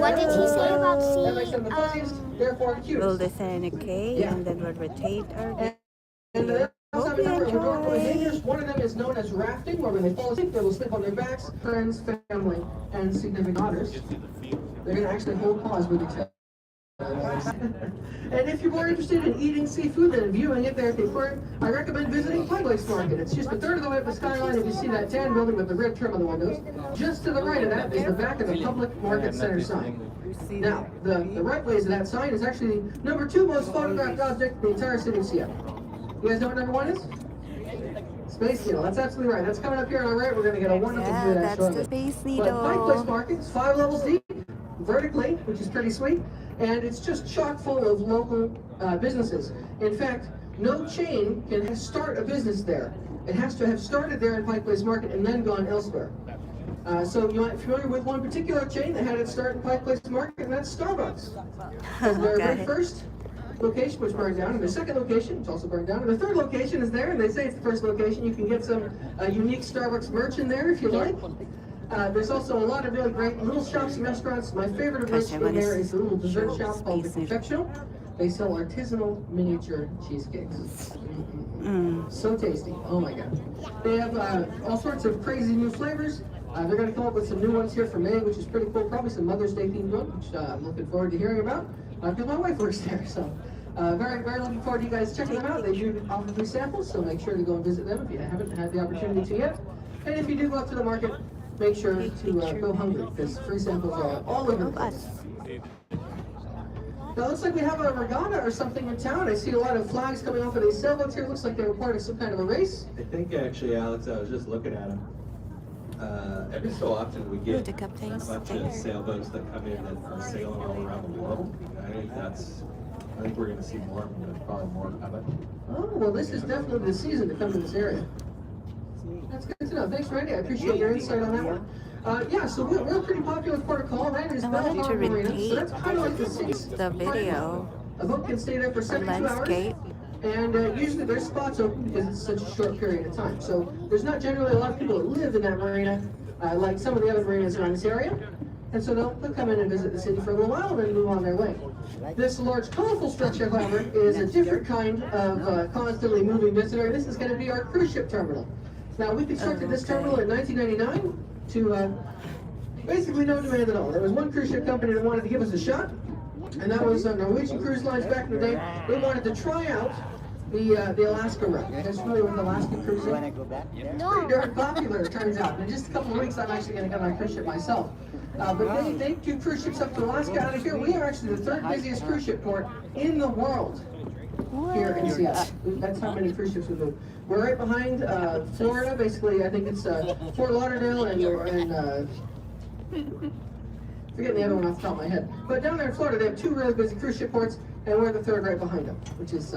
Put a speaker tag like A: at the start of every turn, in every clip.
A: what did he say about
B: That makes them the fuzziest, therefore the
C: We'll
B: cutest.
C: design a K
B: Yeah.
C: and then we'll rotate our
B: And
C: video.
B: they also have
C: Hope
B: a
C: you
B: number of remarkable behaviors.
C: enjoy.
B: One of them is known as rafting, where when they fall asleep, they will sleep on their backs, friends, family, and significant others. They're going to actually hold paws with each other. And if you're more interested in eating seafood than viewing it there at the aquarium, I recommend visiting Pike Place Market. It's just a third of the way up the skyline if you see that tan building with the red trim on the windows. Just to the right of that is the back of the Public Market Center sign. Now, the right ways of that sign is actually the number 2 most photographed object in the entire city of Seattle. You guys know what number 1 is? Space Needle. That's absolutely right. That's coming up here on our right. We're going to get a wonderful view of that
C: That's
B: shortly.
C: the Space
B: But Pike Place
C: Needle.
B: Market is 5 levels deep, vertically, which is pretty sweet, and it's just chock full of local businesses. In fact, no chain can start a business there. It has to have started there in Pike Place Market and then gone elsewhere. So you might be familiar with one particular chain that had its start in Pike Place Market, and that's Starbucks. Their
C: Got
B: very
C: it.
B: first location was burned down, and their second location, which also burned down, and the third location is there, and they say it's the first location. You can get some unique Starbucks merch in there if you like. There's also a lot of really great little shops and restaurants. My favorite of which
C: Gosh, I
B: in
C: wanna
B: there is a little dessert shop called the
C: Space Needle.
B: Confectional. They sell artisanal miniature cheesecakes. So tasty. Oh my god. They have all sorts of crazy new flavors. They're going to come up with some new ones here for May, which is pretty cool. Probably some Mother's Day themed one, which I'm looking forward to hearing about. Because my wife works there, so very, very looking forward to you guys checking them out. They do offer free samples, so make sure to go and visit them if you haven't had the opportunity to yet. And if you do go up to the market, make sure to go hungry, because free samples are all over the place. Now, it looks like we have a regatta or something in town. I see a lot of flags coming off of these sailboats here. Looks like they were part of some kind of a race.
D: I think actually, Alex, I was just looking at them. Every so often we get
C: the
D: a
C: captain's
D: bunch
C: there.
D: of sailboats that come in that are sailing all around the world. I think we're going to see more of them. There's probably more coming.
B: Oh, well, this is definitely the season to come to this area. That's good to know. Thanks, Randy. I appreciate your insight on that one. Yeah, so we're pretty popular with Port of Call. That is
C: I wanted
B: Bell
C: to
B: Harbor Marina. So that's
C: rotate
B: kind of like the city's
C: the video.
B: A boat can stay there for 72 hours.
C: landscape.
B: And usually there's spots open because it's such a short period of time. So there's not generally a lot of people that live in that marina, like some of the other marinas around this area. And so they'll come in and visit the city for a little while and then move on their way. This large, colorful structure, however, is a different kind of constantly moving visitor. This is going to be our cruise ship terminal. Now, we constructed this terminal in 1999 to basically no demand at all. There was one cruise ship company that wanted to give us a shot, and that was Norwegian Cruise Lines back in the day. They wanted to try out the Alaska route. You guys familiar with Alaska cruising? Pretty darn popular, it turns out. In just a couple of weeks, I'm actually going to get on a cruise ship myself. But they do cruise ships up to Alaska. Out of here, we are actually the 3rd busiest cruise ship port in the world here in Seattle. That's how many cruise ships we move. We're right behind Florida, basically. I think it's Fort Lauderdale and forgetting the other one off the top of my head. But down there in Florida, they have 2 really busy cruise ship ports, and we're the 3rd right behind them, which is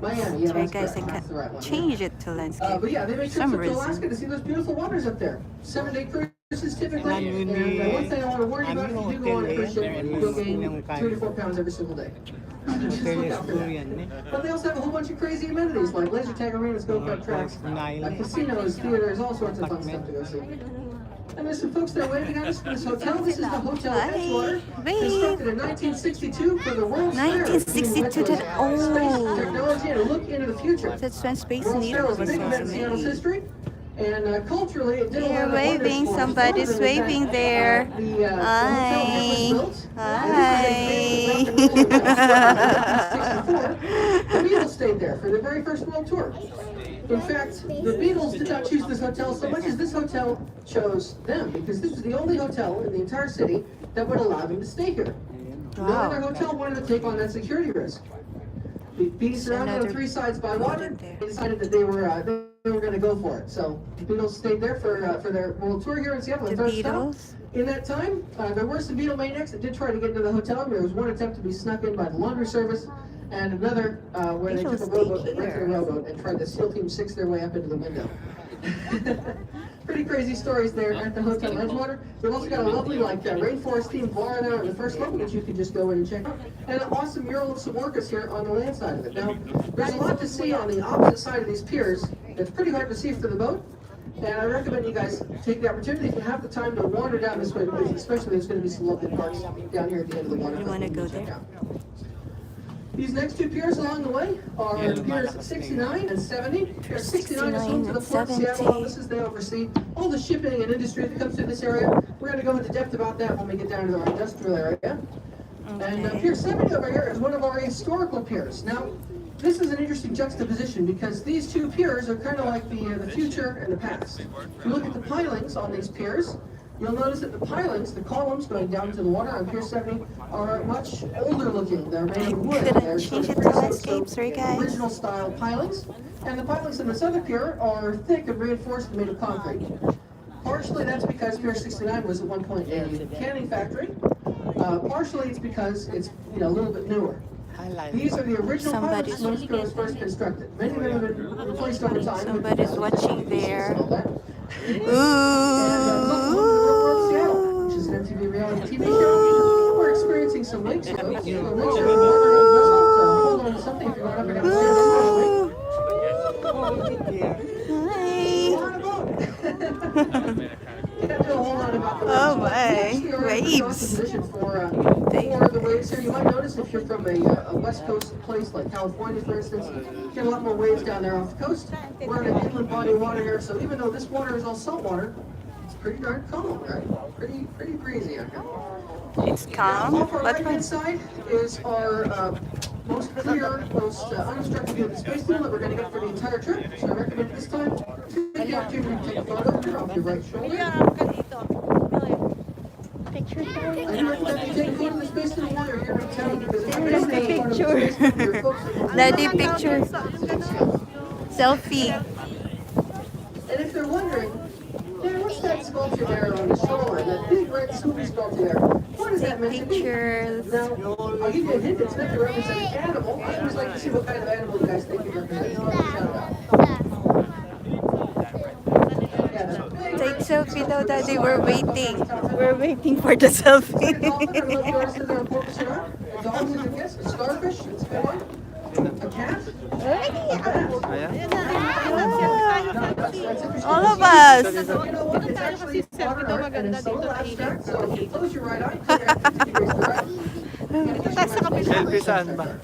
B: Miami. Yeah,
C: Sorry
B: that's
C: guys, I
B: correct. That's the right
C: can
B: one.
C: change it to landscape.
B: But yeah, they make
C: for
B: trips
C: some
B: up to Alaska
C: reason.
B: to see those beautiful waters up there. 7-day cruises typically. And one thing I want to warn you about, if you do go on a cruise ship, you'll gain 3 to 4 pounds every single day. Just look out for that. But they also have a whole bunch of crazy amenities like laser tag arenas, go-kart tracks, casinos, theaters, all sorts of fun stuff to go see. And there's some folks that are waiting on us from this hotel. This is the Hotel
C: Hi.
B: Edgewater,
C: Wait.
B: constructed in 1962 for the World's Fair.
C: 1962,
B: Space
C: that old.
B: technology and a look into the future.
C: That's when Space
B: World's Fair
C: Needle
B: was a
C: was
B: big event in
C: also
B: Seattle's
C: made.
B: history. And culturally, it did a lot
C: They're
B: of wonders
C: waving.
B: for us.
C: Somebody's
B: One of them is that,
C: waving there.
B: the hotel here was built. The Beatles stayed there for their very first world tour. In fact, the Beatles did not choose this hotel so much as this hotel chose them, because this was the only hotel in the entire city that would allow them to stay here. No
C: Wow.
B: other hotel wanted to take on that security risk. Being surrounded on
C: Another
B: 3 sides by water,
C: building there.
B: they decided that they were going to go for it. So the Beatles stayed there for their world tour here in Seattle.
C: The
B: Their third stop.
C: Beatles?
B: In that time, there were some Beatle maniacs that did try to get into the hotel. There was one attempt to be snuck in by the laundry service, and another where they took a
C: Beatles
B: rowboat,
C: stayed
B: rented a
C: here.
B: rowboat, and tried to SEAL Team 6 their way up into the window. Pretty crazy stories there at the Hotel Edgewater. We've also got a lovely rainforest themed bar there on the first level that you can just go in and check out. And an awesome mural of some orcas here on the land side of it. Now, there's a lot to see on the opposite side of these piers. It's pretty hard to see from the boat. And I recommend you guys take the opportunity if you have the time to wander down this way, because especially there's going to be some lovely parks down here at the end of the water.
C: You wanna go there?
B: These next two piers along the way are piers 69 and 70. Pier 69 is home to the Port of Seattle offices. They oversee all the shipping and industry that comes through this area. We're going to go into depth about that when we get down to our industrial area. And Pier 70 over here is one of our historical piers. Now, this is an interesting juxtaposition because these two piers are kind of like the future and the past. If you look at the pilings on these piers, you'll notice that the pilings, the columns going down to the water on Pier 70, are much older looking. They're made of wood. They're
C: Change
B: sort
C: it
B: of
C: to landscapes, right, guys?
B: original style pilings. And the pilings in this other pier are thick and reinforced and made of concrete. Partially that's because Pier 69 was at one point a canning factory. Partially it's because it's a little bit newer. These are the original
C: Somebody's-
B: pilings when it was first constructed. Many of them have been replaced over time.
C: Somebody's watching there.
B: And welcome to the Real World Seattle, which is an MTV reality TV show. We're experiencing some lakes, folks. The lakes are hold on to something if you're not up against
C: Oh my, waves.
B: For the waves here, you might notice if you're from a West Coast place like California, for instance, you get a lot more waves down there off the coast. We're in an inland body of water here, so even though this water is all salt water, it's pretty darn calm, right? Pretty breezy out here.
C: It's calm.
B: Off our
C: What
B: right-hand
C: was
B: side is our most clear, most unobstructed view of the space tunnel that we're going to get for the entire trip. So I recommend this time, take the opportunity to take a photo here off your right shoulder. And I recommend you take a photo of the space tunnel while you're here in town because if you're taking a photo of the space tunnel, your folks will-
C: Daddy picture? Selfie.
B: And if they're wondering, what's that sculpture there on the shoreline? That big red swoopy sculpture there? What is that meant to be?
C: Pictures.
B: Now, I'll give you a hint. It's meant to represent an animal. I always like to see what kind of animal you guys think it represents. Shout out. Yeah, that's a big
C: Take
B: red
C: selfie daw, Daddy.
B: sculpture.
C: We're waiting. We're waiting for the selfie.
B: A dolphin, I don't know if yours is there on Porpoise or not. A dolphin, I guess. A starfish. It's a good one. A cat. A bat.
C: All of us.
B: So, you know what? It's actually water art and it's a little abstract. So if you close your right eye, turn your 50 degrees to the right.
A: Selfie saan ba?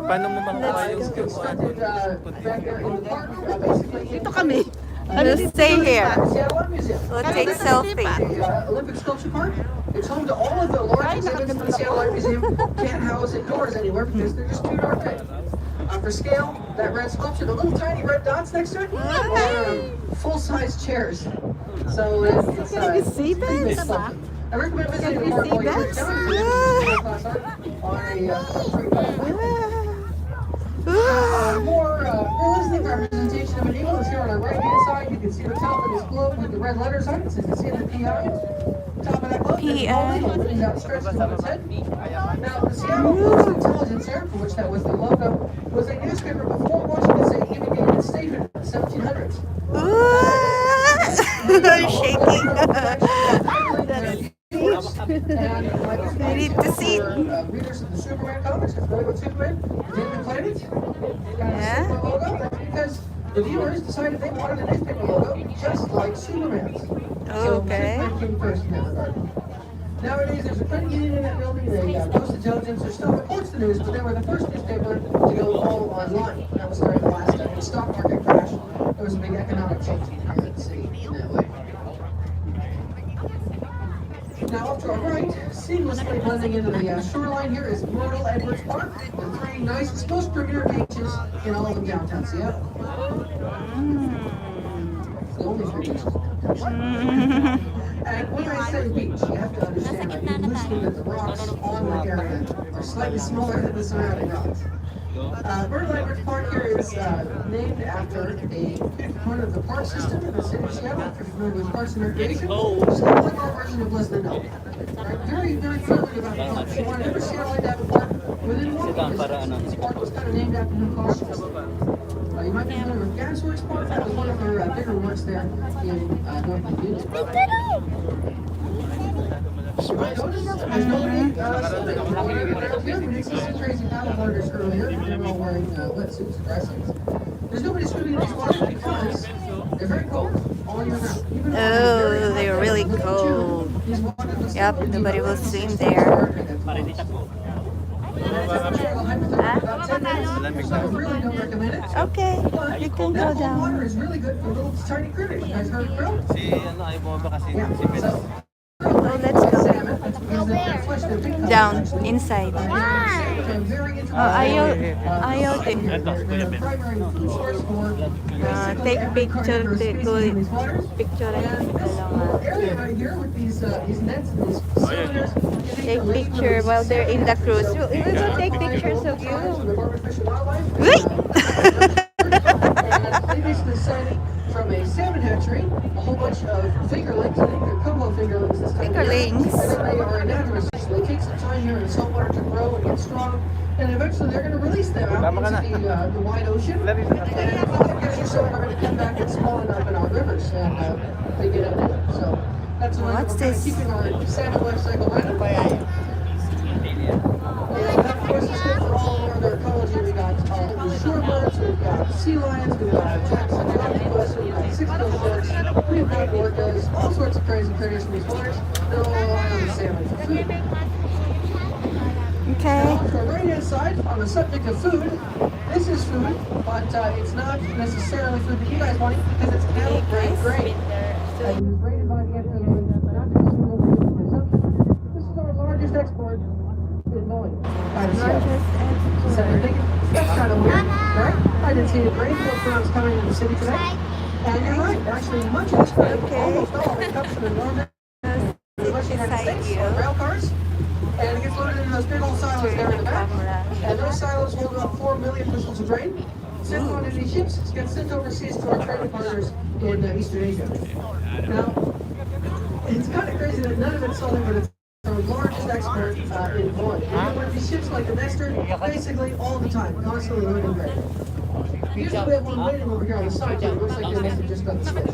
A: Paano mo makuha yung
B: Constructed back there in the park. Basically,
E: Ito kami.
C: We'll stay here.
B: Seattle Art Museum.
C: We'll take selfie.
B: The Olympic Sculpture Park. It's home to all of the large exhibits in the Seattle Art Museum. Can't house indoors anywhere because they're just too darn big. For scale, that red sculpture, the little tiny red dots next to it, are full-size chairs. So it's
E: Can you see
B: pretty big
E: this?
B: sculpture. I recommend visiting the park
E: see
B: while you're
E: that?
B: down here. Class art on a free more realistic representation of an eagle is here on our right-hand side. You can see the top of this globe with the red letters on it. So you can see the PI. Top of that globe, there's a bald eagle looking outstretched above its head. Now, the Seattle Post Intelligence Air, for which that was the logo, was a newspaper before Washington State even gave its statement in the 1700s.
C: Shaking. I need to see.
B: Readers of the Superman comics, if you're familiar with Superman, David Planet.
C: Yeah.
B: Logo. That's because the viewers decided they wanted a newspaper logo just like Superman's.
C: Okay.
B: So Superman came first in that regard. Nowadays, there's a credit union in that building. They Post Intelligence. There still reports the news, but they were the first newspaper to go all online. That was during the last stock market crash. There was a big economic change here in the city in that way. Now, off to our right, seamlessly blending into the shoreline here is Myrtle Edwards Park, the three nicest, most premier beaches in all of downtown Seattle. It's the only three beaches. And when I say beach, you have to understand that you're listening that the rocks on the area are slightly smaller than the surrounding rocks. Myrtle Edwards Park here is named after a part of the park system in the city of Seattle. If you're familiar with Parks and Recreation, it's kind of like our version of Less Than Known. Right? Very, very friendly about the park. So you want to ever Seattle like that park within walking distance. This park was kind of named after him cautiously. You might be familiar with Gasworks Park. That was one of their bigger works there in North Union. There's nobody swimming. We did see some crazy paddleboarders earlier. They were all wearing wetsuits and dressings. There's nobody swimming in these waters because they're very cold all year round. Even though
C: Oh, they're really
B: late
C: cold.
B: June, these waters will
C: Yep,
B: still be
C: nobody will
B: around
C: swim
B: 60
C: there.
B: about 10 minutes, so I really don't recommend it.
C: Okay,
B: But
C: you can go
B: that cold water
C: down.
B: is really good for little tiny critters. You guys heard of krill?
A: Si ano ay bumaba kasi
B: Yeah.
A: si Ben.
B: So,
C: Oh, let's go.
B: salmon, that's because they're flesh, they're pink color,
C: Down,
B: actually.
C: inside.
B: Very interesting.
C: Oh, ayaw din.
B: They're a primary food source for basically
C: Take
B: every
C: picture,
B: carnivorous species in these waters.
C: picture.
B: And this little area right here with these nets and these cylinders,
C: Take picture while they're in the cruise. We will take pictures of you.
B: They basically sent from a salmon hatchery a whole bunch of fingerlings. I think they're combo fingerlings this time. of year.
C: Fingerlings.
B: And then they are anadromous, so they take some time here in the saltwater to grow and get strong. And eventually they're going to release them out into the wide ocean. And in 5 years or so, they're going to come back and spawn up in our rivers and they get out there. So that's why
C: What's
B: we're kind of
C: this?
B: keeping our salmon life cycle running. And that, of course, is good for all of our ecology. We got shorebirds, we've got sea lions, we've got Jackson octopus, we've got six-billed sharks, we've got orcas, all sorts of crazy critters in these waters. They're all relying on the salmon for food.
C: Okay.
B: Now, to our right-hand side, on the subject of food, this is food, but it's not necessarily food that you guys want because it's animal-grade grain. It is rated by the FDA not to be suitable for human consumption. This is our largest export in Boeing. By the Seattle. So I think that's kind of weird, right? I didn't see the grainfield farms coming in the city today. And you're right, actually much of this grain, almost all of it comes from the northern United States on rail cars. And it gets loaded into those big old silos there in the back. And those silos hold about 4 million bushels of grain. Sent on in these ships, gets sent overseas to our trading partners in Eastern Asia. Now, it's kind of crazy that none of it's selling, but it's our largest export in Boeing. And with these ships like the Nestor, basically all the time, constantly loading grain. Usually we have one waiting over here on the side, but it looks like the Nestor just got the switch.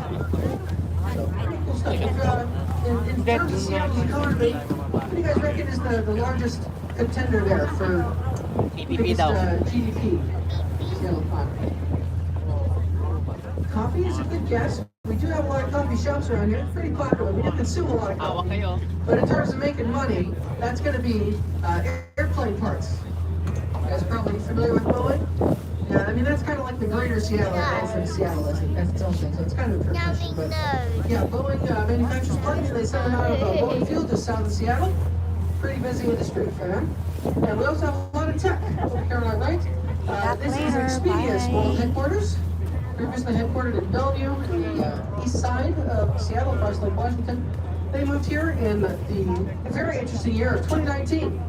B: So, cool stuff. In terms of Seattle's economy, what do you guys reckon is the largest contender there for biggest GDP? Seattle economy. Coffee is a good guess. We do have a lot of coffee shops around here. It's pretty popular. We do consume a lot of coffee. But in terms of making money, that's going to be airplane parts. You guys are probably familiar with Boeing? Yeah, I mean, that's kind of like the greater Seattle as in Seattle as its own thing. So it's kind of a trick question. But yeah, Boeing manufactures planes and they send them out of Boeing Field just south of Seattle. Pretty busy industry for them. And we also have a lot of tech over here on our right. This is Expedia's world headquarters. Previously headquartered in Bellevue, the east side of Seattle, across Lake Washington. They moved here in the very interesting year of 2019.